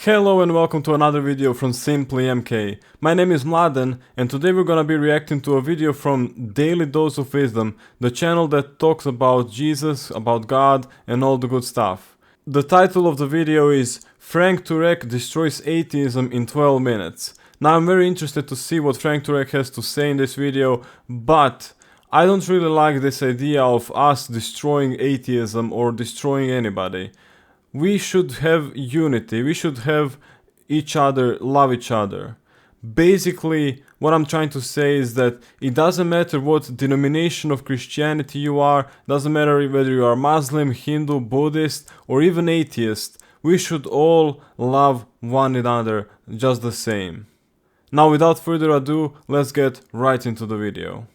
Hello and welcome to another video from fasimplymk. My name is Mladen and today we're gonna be reacting to a video from Daily Dose of Wisdom, the channel that talks about Jesus, about God and all the good stuff. The title of the video is Frank Tureks Destroys Atheism in 12 Minutes. Now I'm very interested to see what Frank Tureks has to say in this video, but I don't really like this idea of us destroying atheism or destroying anybody. We should have unity, we should have each other, love each other. Basically, what I'm trying to say is that it doesn't matter what denomination of Christianity you are, doesn't matter whether you are Muslim, Hindu, Buddhist, or even atheist, we should all love one another just the same. Now, without further ado, let's get right into the video.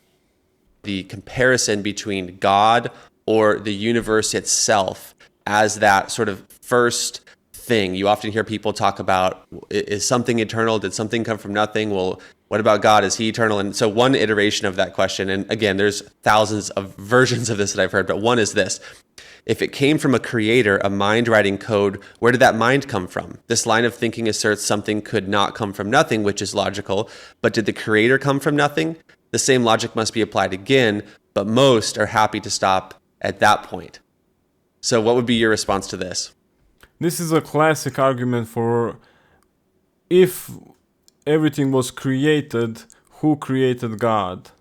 The comparison between God or the universe itself as that sort of first thing. You often hear people talk about, is something eternal? Did something come from nothing? Well, what about God? Is he eternal? And so one iteration of that question, and again, there's thousands of versions of this that I've heard, but one is this. If it came from a creator, a mind writing code, where did that mind come from? This line of thinking asserts something could not come from nothing, which is logical, but did the creator come from nothing? The same logic must be applied again, but most are happy to stop at that point. So what would be your response to this? This is a classic argument for if everything was created, who created God?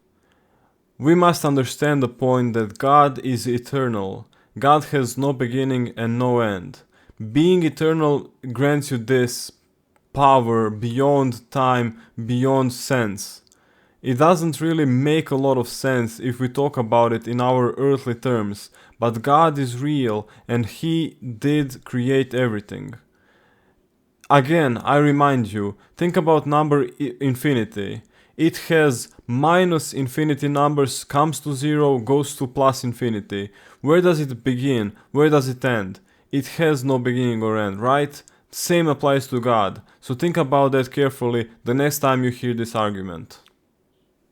We must understand the point that God is eternal. God has no beginning and no end. Being eternal grants you this power beyond time, beyond sense. It doesn't really make a lot of sense if we talk about it in our earthly terms, but God is real and He did create everything. Again, I remind you, think about number infinity. It has minus infinity numbers, comes to zero, goes to plus infinity. Where does it begin? Where does it end? It has no beginning or end, right? Same applies to God. So think about that carefully the next time you hear this argument.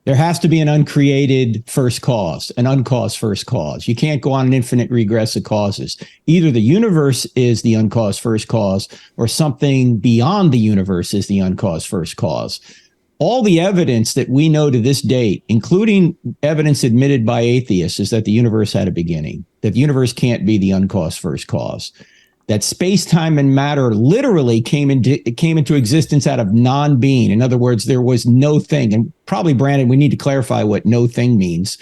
There has to be an uncreated first cause, an uncaused first cause. You can't go on an infinite regress of causes. Either the universe is the uncaused first cause or something beyond the universe is the uncaused first cause. All the evidence that we know to this date, including evidence admitted by atheists, is that the universe had a beginning, that the universe can't be the uncaused first cause, that space, time, and matter literally came into existence out of non-being. In other words, there was no thing. And probably, Brandon, we need to clarify what no thing means,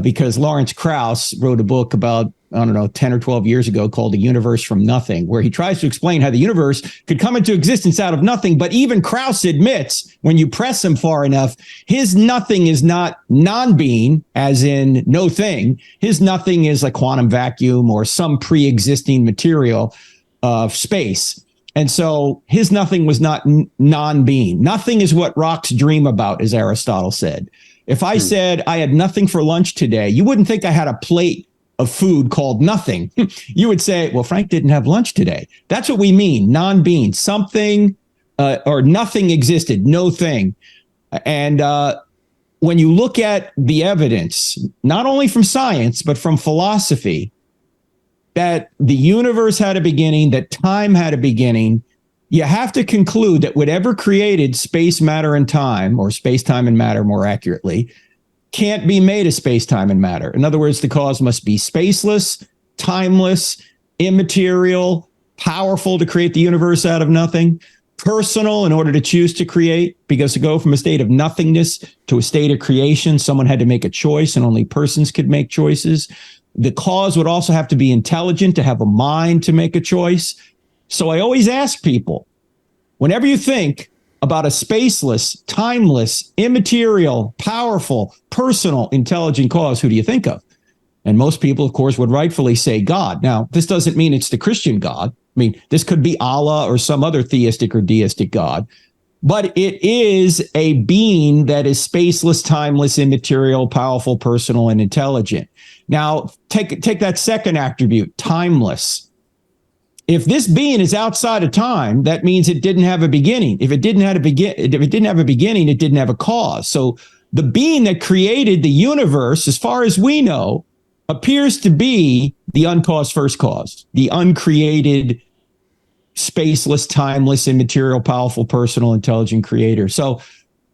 because Lawrence Krauss wrote a book about, 10 or 12 years ago called The Universe from Nothing, where he tries to explain how the universe could come into existence out of nothing. But even Krauss admits, when you press him far enough, his nothing is not non-being, as in no thing. His nothing is a quantum vacuum or some pre-existing material of space. And so his nothing was not non-being. Nothing is what rocks dream about, as Aristotle said. If I said I had nothing for lunch today, you wouldn't think I had a plate of food called nothing. You would say, well, Frank didn't have lunch today. That's what we mean, non-being. Something or nothing existed, no thing. And when you look at the evidence, not only from science, but from philosophy, that the universe had a beginning, that time had a beginning, you have to conclude that whatever created space, matter, and time, or space, time, and matter more accurately, can't be made of space, time, and matter. In other words, the cause must be spaceless, timeless, immaterial, powerful to create the universe out of nothing, personal in order to choose to create, because to go from a state of nothingness to a state of creation, someone had to make a choice and only persons could make choices. The cause would also have to be intelligent, to have a mind to make a choice. So I always ask people, whenever you think about a spaceless, timeless, immaterial, powerful, personal, intelligent cause, who do you think of? And most people, of course, would rightfully say God. Now, this doesn't mean it's the Christian God. I mean, this could be Allah or some other theistic or deistic God. But it is a being that is spaceless, timeless, immaterial, powerful, personal, and intelligent. Now, take that second attribute, timeless. If this being is outside of time, that means it didn't have a beginning. If it didn't have a beginning, it didn't have a cause. So the being that created the universe, as far as we know, appears to be the uncaused first cause, the uncreated spaceless, timeless, immaterial, powerful, personal, intelligent creator. So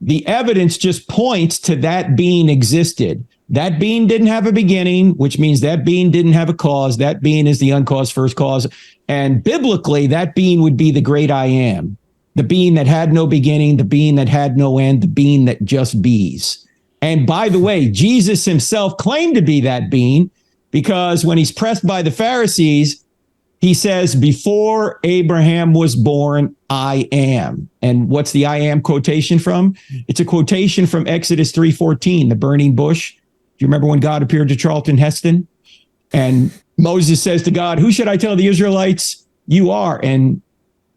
the evidence just points to that being existed. That being didn't have a beginning, which means that being didn't have a cause. That being is the uncaused first cause. And biblically, that being would be the great I am, the being that had no beginning, the being that had no end, the being that just bees. And by the way, Jesus himself claimed to be that being, because when he's pressed by the Pharisees, he says, before Abraham was born, I am. And what's the I am quotation from? It's a quotation from Exodus 3:14, the burning bush. Do you remember when God appeared to Charlton Heston? And Moses says to God, who should I tell the Israelites you are? And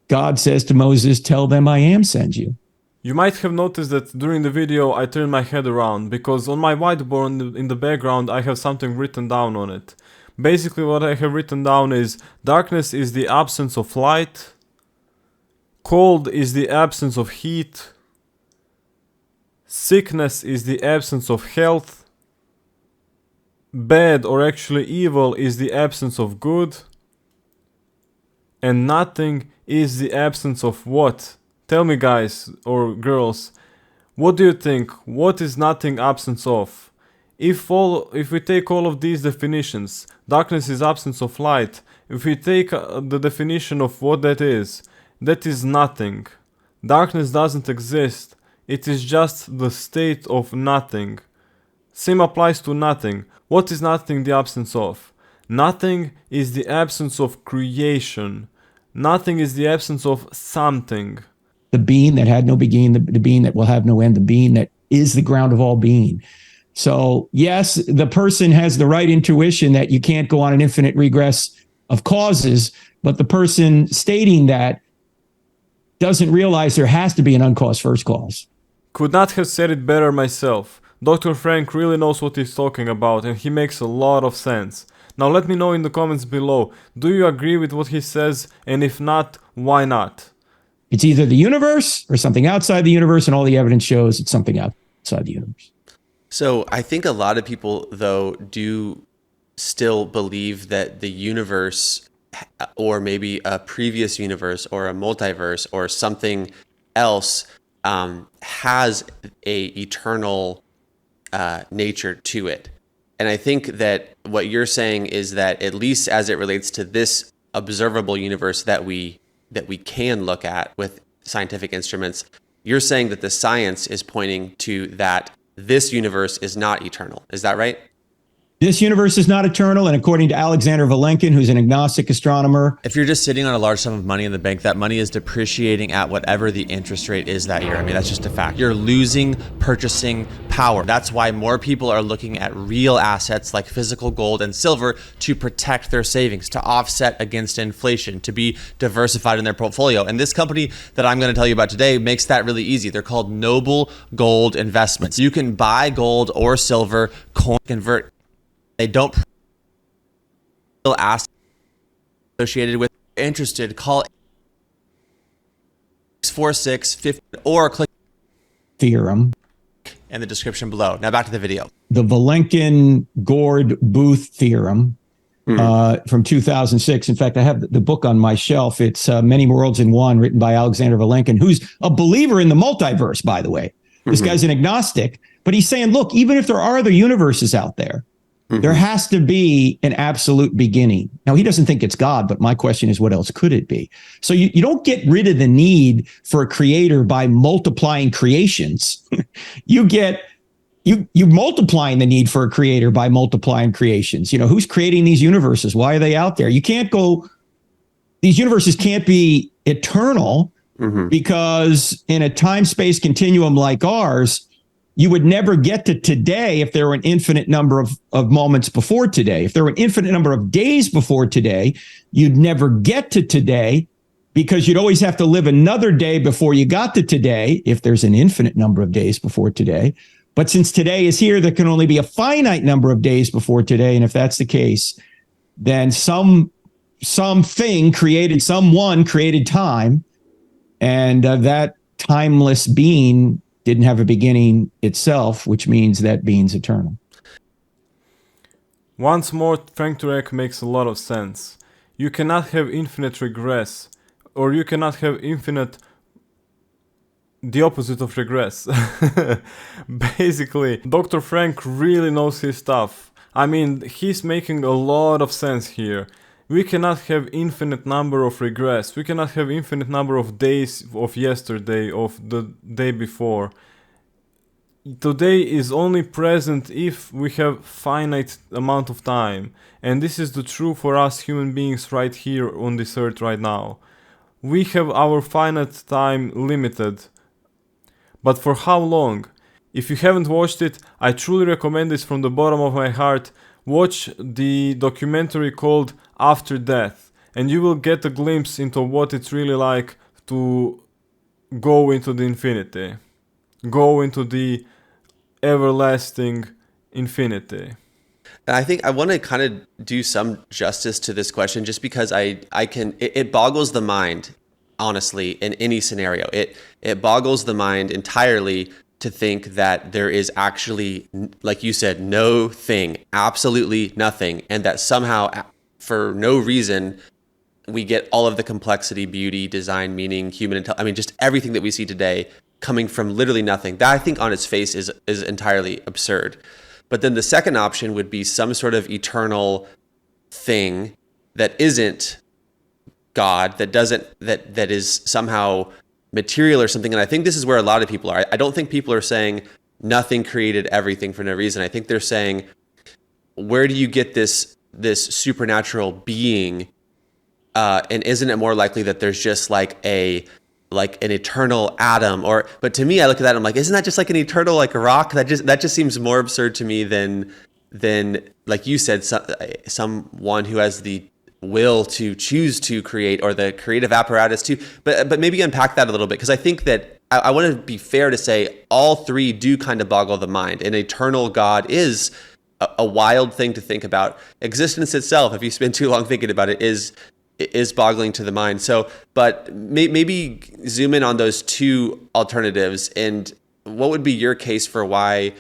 God says to Moses, tell them I am sent you. You might have noticed that during the video I turned my head around, because on my whiteboard in the background I have something written down on it. Basically what I have written down is, darkness is the absence of light, cold is the absence of heat, sickness is the absence of health, bad or actually evil is the absence of good, and nothing is the absence of what? Tell me, guys or girls, what do you think? What is nothing absence of? If we take all of these definitions, darkness is absence of light. If we take the definition of what that is nothing. Darkness doesn't exist. It is just the state of nothing. Same applies to nothing. What is nothing the absence of? Nothing is the absence of creation. Nothing is the absence of something. The being that had no beginning, the being that will have no end, the being that is the ground of all being. So yes, the person has the right intuition that you can't go on an infinite regress of causes, but the person stating that doesn't realize there has to be an uncaused first cause. Could not have said it better myself. Dr. Frank really knows what he's talking about, and he makes a lot of sense. Now let me know in the comments below, do you agree with what he says, and if not, why not? It's either the universe or something outside the universe, and all the evidence shows it's something outside the universe. So I think a lot of people, though, do still believe that the universe, or maybe a previous universe or a multiverse or something else, has a eternal nature to it. And I think that what you're saying is that, at least as it relates to this observable universe that we can look at with scientific instruments, you're saying that the science is pointing to that this universe is not eternal. Is that right? This universe is not eternal, and according to Alexander Vilenkin, who's an agnostic astronomer, if you're just sitting on a large sum of money in the bank, that money is depreciating at whatever the interest rate is that year. I mean, that's just a fact. You're losing purchasing power. That's why more people are looking at real assets like physical gold and silver to protect their savings, to offset against inflation, to be diversified in their portfolio. And this company that I'm going to tell you about today makes that really easy. They're called Noble Gold Investments. You can buy gold or silver, coin, convert. They don't ask associated with. Interested, call 646-50 or click theorem in the description below. Now back to the video. The Vilenkin-Gord-Booth theorem from 2006. In fact, I have the book on my shelf. It's Many Worlds in One, written by Alexander Vilenkin, who's a believer in the multiverse, by the way. This guy's an agnostic, but he's saying, look, even if there are other universes out there, there has to be an absolute beginning. Now, he doesn't think it's God, but my question is, what else could it be? So you don't get rid of the need for a creator by multiplying creations. You're multiplying the need for a creator by multiplying creations. You know, who's creating these universes? Why are they out there? You can't go, these universes can't be eternal because in a time-space continuum like ours, you would never get to today if there were an infinite number of moments before today. If there were an infinite number of days before today, you'd never get to today because you'd always have to live another day before you got to today, if there's an infinite number of days before today. But since today is here, there can only be a finite number of days before today. And if that's the case, then someone created time, and that timeless being didn't have a beginning itself, which means that being's eternal. Once more, Frank Tureks makes a lot of sense. You cannot have infinite regress. or you cannot have infinite, the opposite of regress. Basically, Dr. Frank really knows his stuff. I mean, he's making a lot of sense here. We cannot have infinite number of regress. We cannot have infinite number of days of yesterday, of the day before. Today is only present if we have finite amount of time. And this is the truth for us human beings right here on this earth right now. We have our finite time limited. But for how long? If you haven't watched it, I truly recommend this from the bottom of my heart. Watch the documentary called After Death, and you will get a glimpse into what it's really like to go into the infinity. Go into the everlasting infinity. And I think I want to kind of do some justice to this question, just because it boggles the mind, honestly, in any scenario. It boggles the mind entirely to think that there is actually, like you said, no thing, absolutely nothing, and that somehow, for no reason, we get all of the complexity, beauty, design, meaning, human intelligence. I mean, just everything that we see today coming from literally nothing. That, I think, on its face is entirely absurd. But then the second option would be some sort of eternal thing that isn't God, that is somehow material or something. And I think this is where a lot of people are. I don't think people are saying nothing created everything for no reason. I think they're saying, where do you get this supernatural being? And isn't it more likely that there's just like an eternal atom? But to me, I look at that and I'm like, isn't that just like an eternal, like a rock? That just seems more absurd to me than like you said, someone who has the will to choose to create, or the creative apparatus to. But maybe unpack that a little bit, because I think that I want to be fair to say all three do kind of boggle the mind. An eternal God is a wild thing to think about. Existence itself, if you spend too long thinking about it, is boggling to the mind. So, but maybe zoom in on those two alternatives, and what would be your case for why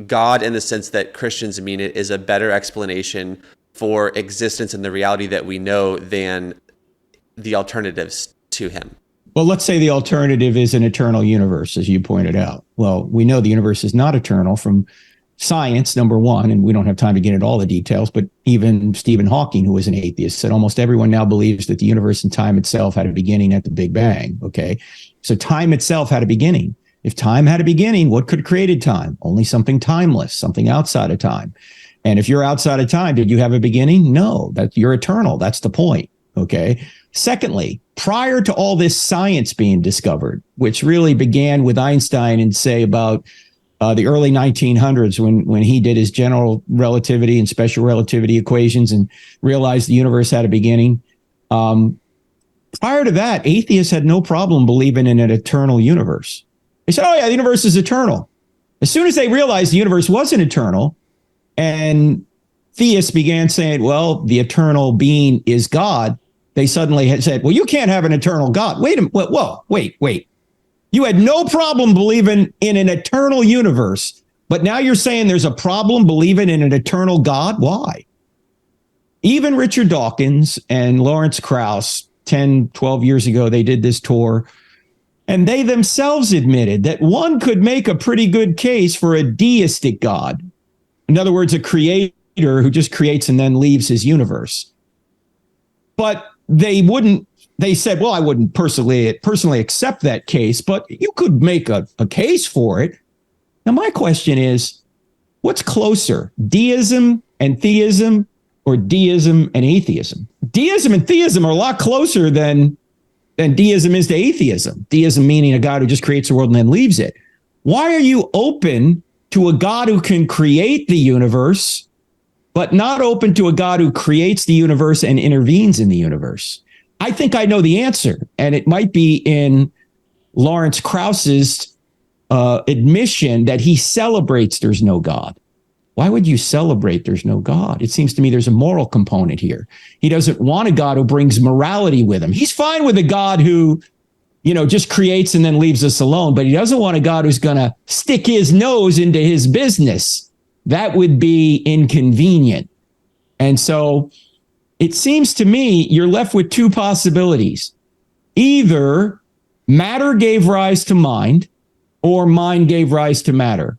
God, in the sense that Christians mean it, is a better explanation for existence and the reality that we know than the alternatives to him? Well, let's say the alternative is an eternal universe, as you pointed out. Well, we know the universe is not eternal from science, number one, and we don't have time to get into all the details, but even Stephen Hawking, who was an atheist, said almost everyone now believes that the universe and time itself had a beginning at the Big Bang, okay? So time itself had a beginning. If time had a beginning, what could have created time? Only something timeless, something outside of time. And if you're outside of time, did you have a beginning? No, that you're eternal. That's the point, okay? Secondly, prior to all this science being discovered, which really began with Einstein in, say, about the early 1900s, when he did his general relativity and special relativity equations and realized the universe had a beginning. Prior to that, atheists had no problem believing in an eternal universe. They said, oh yeah, the universe is eternal. As soon as they realized the universe wasn't eternal, and theists began saying, well, the eternal being is God, they suddenly had said, well, you can't have an eternal God. Wait a minute. Whoa, wait. You had no problem believing in an eternal universe, but now you're saying there's a problem believing in an eternal God? Why? Even Richard Dawkins and Lawrence Krauss, 10, 12 years ago, they did this tour, and they themselves admitted that one could make a pretty good case for a deistic God. In other words, a creator who just creates and then leaves his universe. But they said, well, I wouldn't personally accept that case, but you could make a case for it. Now, my question is, what's closer, deism and theism, or deism and atheism? Deism and theism are a lot closer than deism is to atheism. Deism meaning a God who just creates the world and then leaves it. Why are you open to a God who can create the universe, but not open to a God who creates the universe and intervenes in the universe? I think I know the answer, and it might be in Lawrence Krauss's admission that he celebrates there's no God. Why would you celebrate there's no God? It seems to me there's a moral component here. He doesn't want a God who brings morality with him. He's fine with a God who, just creates and then leaves us alone, but he doesn't want a God who's going to stick his nose into his business. That would be inconvenient. And so it seems to me you're left with two possibilities. Either matter gave rise to mind or mind gave rise to matter.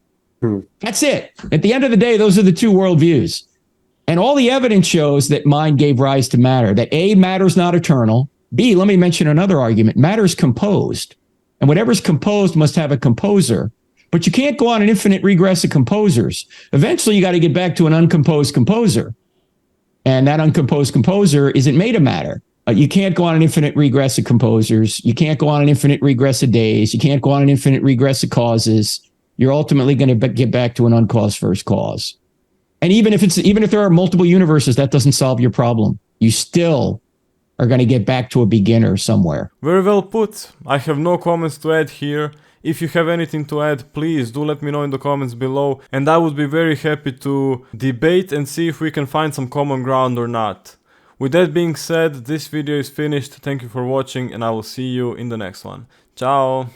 That's it. At the end of the day, those are the two worldviews. And all the evidence shows that mind gave rise to matter, that A, matter's not eternal. B, let me mention another argument. Matter's composed. And whatever's composed must have a composer. But you can't go on an infinite regress of composers. Eventually, you got to get back to an uncomposed composer. And that uncomposed composer isn't made of matter. You can't go on an infinite regress of composers. You can't go on an infinite regress of days. You can't go on an infinite regress of causes. You're ultimately going to get back to an uncaused first cause. And even if there are multiple universes, that doesn't solve your problem. You still are going to get back to a beginner somewhere. Very well put. I have no comments to add here. If you have anything to add, please do let me know in the comments below, and I would be very happy to debate and see if we can find some common ground or not. With that being said, this video is finished. Thank you for watching, and I will see you in the next one. Ciao!